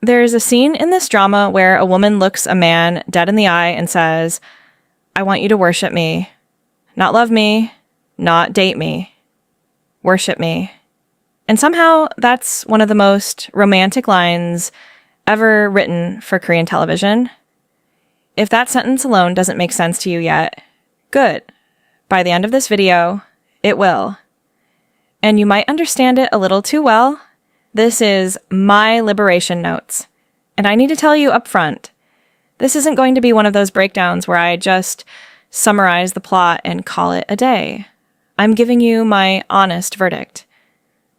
There's a scene in this drama where a woman looks a man dead in the eye and says, "I want you to worship me. Not love me, not date me. Worship me." And somehow that's one of the most romantic lines ever written for Korean television. If that sentence alone doesn't make sense to you yet, good. By the end of this video, it will. And you might understand it a little too well. This is my liberation notes. And I need to tell you up front, this isn't going to be one of those breakdowns where I just summarize the plot and call it a day. I'm giving you my honest verdict.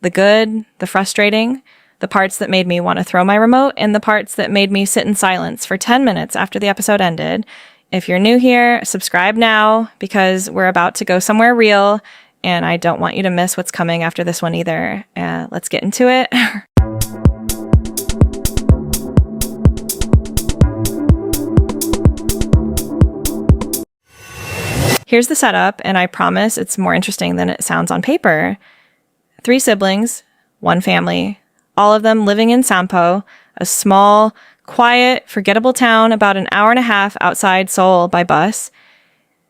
The good, the frustrating, the parts that made me want to throw my remote, and the parts that made me sit in silence for 10 minutes after the episode ended. If you're new here, subscribe now, because we're about to go somewhere real, and I don't want you to miss what's coming after this one either. Let's get into it. Here's the setup, and I promise it's more interesting than it sounds on paper. 3 siblings, 1 family, all of them living in Sampo, a small, quiet, forgettable town about an hour and a half outside Seoul by bus.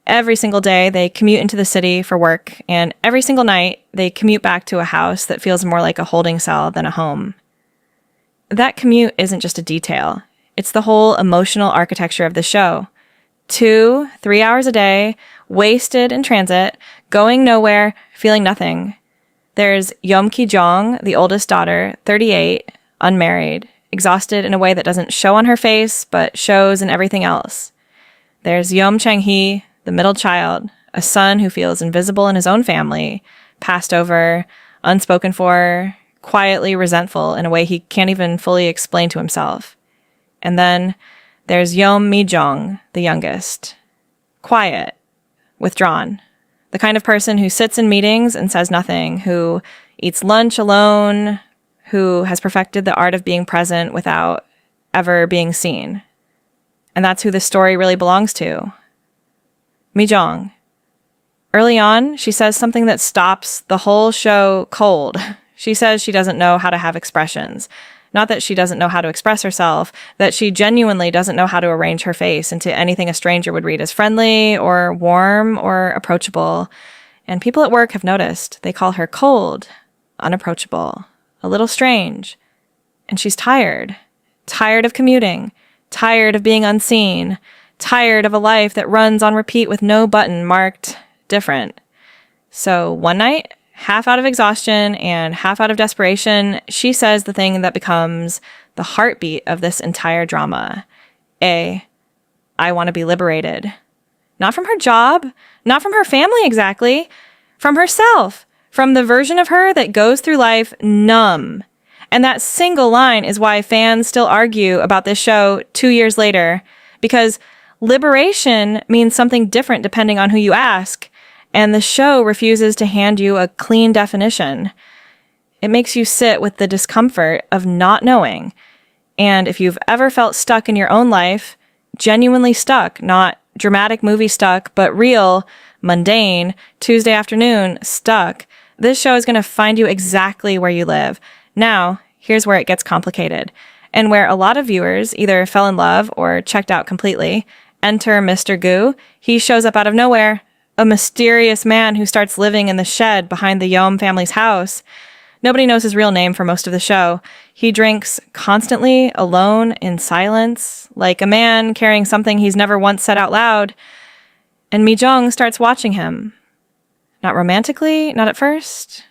Every single day, they commute into the city for work, and every single night, they commute back to a house that feels more like a holding cell than a home. That commute isn't just a detail. It's the whole emotional architecture of the show. 2-3 hours a day, wasted in transit, going nowhere, feeling nothing. There's Yeom Ki-jong, the oldest daughter, 38, unmarried, exhausted in a way that doesn't show on her face, but shows in everything else. There's Yeom Chang-hee, the middle child, a son who feels invisible in his own family, passed over, unspoken for, quietly resentful in a way he can't even fully explain to himself. And then there's Yeom Mi-jong, the youngest. Quiet, withdrawn. The kind of person who sits in meetings and says nothing, who eats lunch alone, who has perfected the art of being present without ever being seen. And that's who this story really belongs to. Mi-jong. Early on, she says something that stops the whole show cold. She says she doesn't know how to have expressions. Not that she doesn't know how to express herself, that she genuinely doesn't know how to arrange her face into anything a stranger would read as friendly or warm or approachable. And people at work have noticed. They call her cold, unapproachable, a little strange. And she's tired. Tired of commuting. Tired of being unseen. Tired of a life that runs on repeat with no button marked different. So one night, half out of exhaustion and half out of desperation, she says the thing that becomes the heartbeat of this entire drama. I want to be liberated. Not from her job, not from her family exactly, from herself, from the version of her that goes through life numb. And that single line is why fans still argue about this show 2 years later, because liberation means something different depending on who you ask. And the show refuses to hand you a clean definition. It makes you sit with the discomfort of not knowing. And if you've ever felt stuck in your own life, genuinely stuck, not dramatic movie stuck, but real, mundane, Tuesday afternoon stuck, this show is going to find you exactly where you live. Now, here's where it gets complicated, and where a lot of viewers either fell in love or checked out completely. Enter Mr. Gu. He shows up out of nowhere. A mysterious man who starts living in the shed behind the Yeom family's house. Nobody knows his real name for most of the show. He drinks constantly, alone, in silence, like a man carrying something he's never once said out loud. And Mi-jong starts watching him. Not romantically, not at first.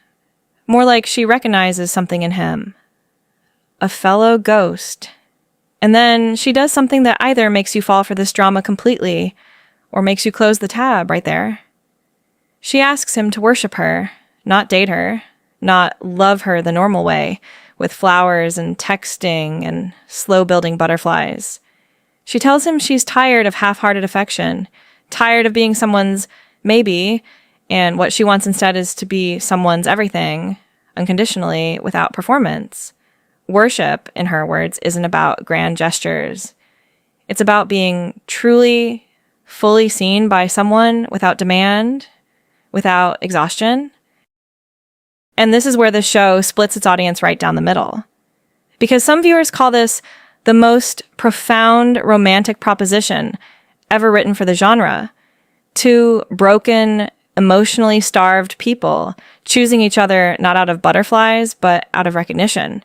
More like she recognizes something in him. A fellow ghost. And then she does something that either makes you fall for this drama completely, or makes you close the tab right there. She asks him to worship her, not date her, not love her the normal way, with flowers and texting and slow-building butterflies. She tells him she's tired of half-hearted affection, tired of being someone's maybe, and what she wants instead is to be someone's everything, unconditionally, without performance. Worship, in her words, isn't about grand gestures. It's about being truly, fully seen by someone without demand, without exhaustion. And this is where the show splits its audience right down the middle. Because some viewers call this the most profound romantic proposition ever written for the genre. Two broken, emotionally starved people choosing each other not out of butterflies, but out of recognition.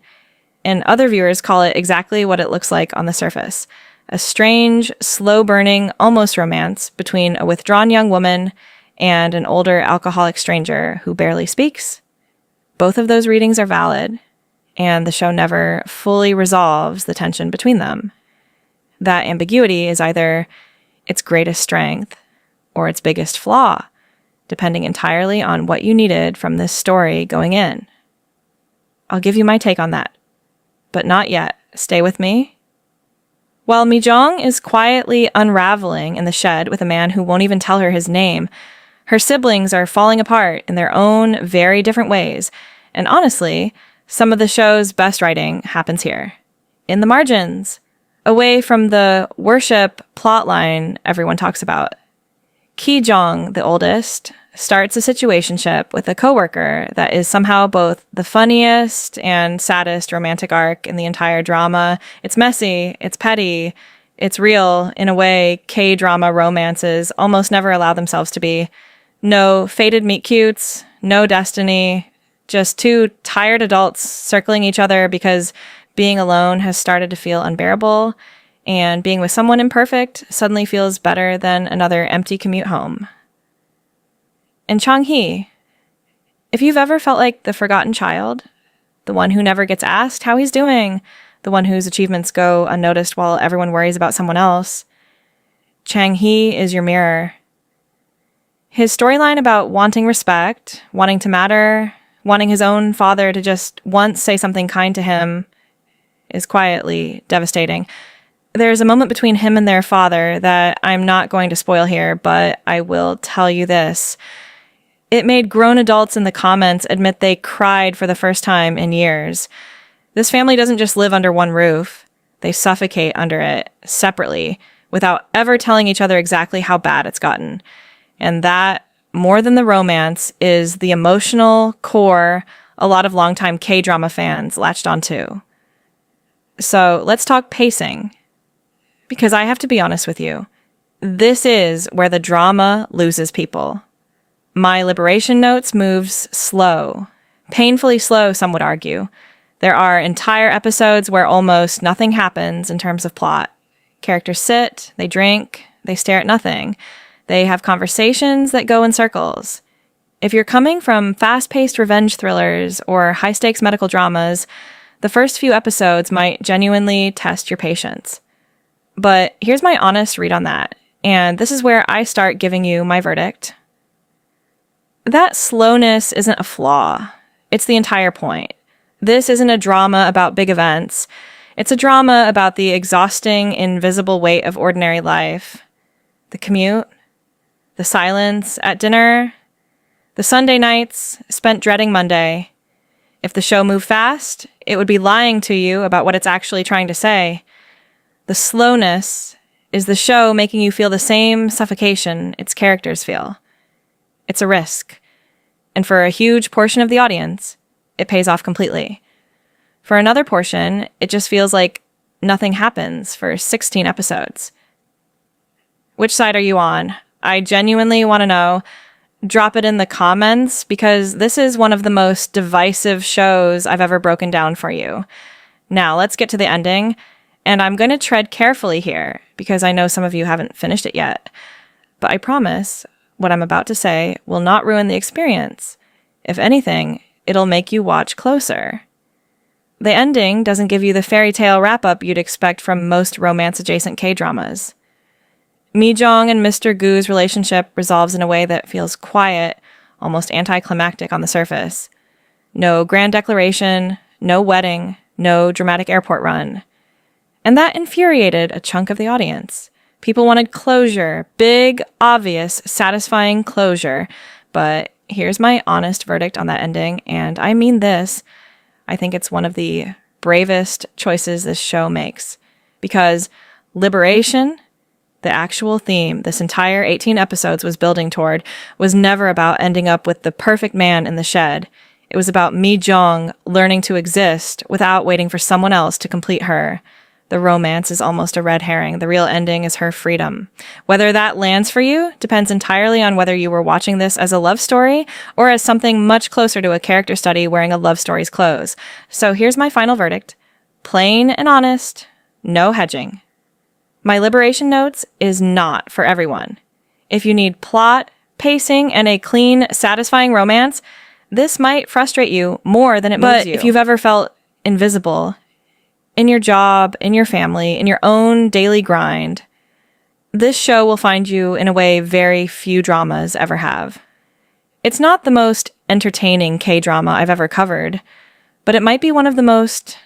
And other viewers call it exactly what it looks like on the surface. A strange, slow-burning, almost romance between a withdrawn young woman and an older alcoholic stranger who barely speaks. Both of those readings are valid, and the show never fully resolves the tension between them. That ambiguity is either its greatest strength or its biggest flaw, depending entirely on what you needed from this story going in. I'll give you my take on that, but not yet. Stay with me. While Mi-jong is quietly unraveling in the shed with a man who won't even tell her his name, her siblings are falling apart in their own very different ways, and honestly, some of the show's best writing happens here. In the margins, away from the worship plotline everyone talks about. Ki-jong, the oldest, starts a situationship with a coworker that is somehow both the funniest and saddest romantic arc in the entire drama. It's messy, it's petty, it's real in a way K-drama romances almost never allow themselves to be. No fated meet-cutes, no destiny, just two tired adults circling each other because being alone has started to feel unbearable, and being with someone imperfect suddenly feels better than another empty commute home. And Chang-hee, if you've ever felt like the forgotten child, the one who never gets asked how he's doing, the one whose achievements go unnoticed while everyone worries about someone else, Chang-hee is your mirror. His storyline about wanting respect, wanting to matter, wanting his own father to just once say something kind to him is quietly devastating. There's a moment between him and their father that I'm not going to spoil here, but I will tell you this. It made grown adults in the comments admit they cried for the first time in years. This family doesn't just live under one roof. They suffocate under it, separately, without ever telling each other exactly how bad it's gotten. And that, more than the romance, is the emotional core a lot of longtime K-drama fans latched onto. So let's talk pacing. Because I have to be honest with you, this is where the drama loses people. My Liberation Notes moves slow. Painfully slow, some would argue. There are entire episodes where almost nothing happens in terms of plot. Characters sit, they drink, they stare at nothing. They have conversations that go in circles. If you're coming from fast-paced revenge thrillers or high-stakes medical dramas, the first few episodes might genuinely test your patience. But here's my honest read on that, and this is where I start giving you my verdict. That slowness isn't a flaw. It's the entire point. This isn't a drama about big events. It's a drama about the exhausting, invisible weight of ordinary life. The commute, the silence at dinner, the Sunday nights spent dreading Monday. If the show moved fast, it would be lying to you about what it's actually trying to say. The slowness is the show making you feel the same suffocation its characters feel. It's a risk. And for a huge portion of the audience, it pays off completely. For another portion, it just feels like nothing happens for 16 episodes. Which side are you on? I genuinely want to know. Drop it in the comments, because this is one of the most divisive shows I've ever broken down for you. Now, let's get to the ending. And I'm going to tread carefully here, because I know some of you haven't finished it yet. But I promise what I'm about to say will not ruin the experience. If anything, it'll make you watch closer. The ending doesn't give you the fairy tale wrap-up you'd expect from most romance-adjacent K-dramas. Mi-jong and Mr. Gu's relationship resolves in a way that feels quiet, almost anticlimactic on the surface. No grand declaration, no wedding, no dramatic airport run. And that infuriated a chunk of the audience. People wanted closure, big, obvious, satisfying closure. But here's my honest verdict on that ending, and I mean this. I think it's one of the bravest choices this show makes. Because liberation, the actual theme this entire 18 episodes was building toward, was never about ending up with the perfect man in the shed. It was about Mi Jong learning to exist without waiting for someone else to complete her. The romance is almost a red herring. The real ending is her freedom. Whether that lands for you depends entirely on whether you were watching this as a love story or as something much closer to a character study wearing a love story's clothes. So here's my final verdict. Plain and honest, no hedging. My Liberation Notes is not for everyone. If you need plot, pacing, and a clean, satisfying romance, this might frustrate you more than it moves you. But if you've ever felt invisible in your job, in your family, in your own daily grind, this show will find you in a way very few dramas ever have. It's not the most entertaining K-drama I've ever covered, but it might be one of the most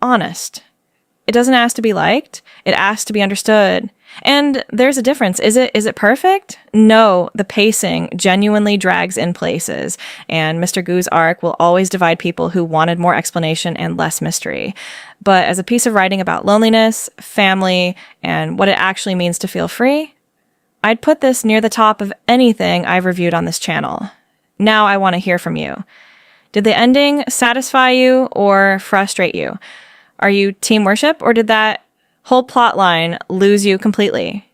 honest. It doesn't ask to be liked, it asks to be understood. And there's a difference. Is it perfect? No, the pacing genuinely drags in places, and Mr. Gu's arc will always divide people who wanted more explanation and less mystery. But as a piece of writing about loneliness, family, and what it actually means to feel free, I'd put this near the top of anything I've reviewed on this channel. Now I want to hear from you. Did the ending satisfy you or frustrate you? Are you team worship, or did that whole plot line lose you completely?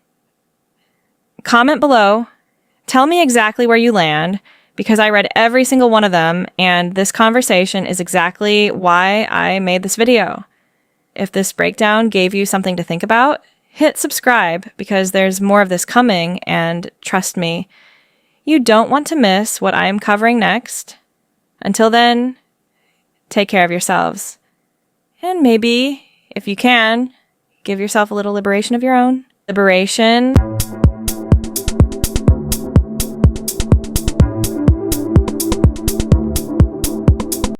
Comment below. Tell me exactly where you land, because I read every single one of them, and this conversation is exactly why I made this video. If this breakdown gave you something to think about, hit subscribe, because there's more of this coming, and trust me, you don't want to miss what I am covering next. Until then, take care of yourselves. And maybe, if you can, give yourself a little liberation of your own. Liberation.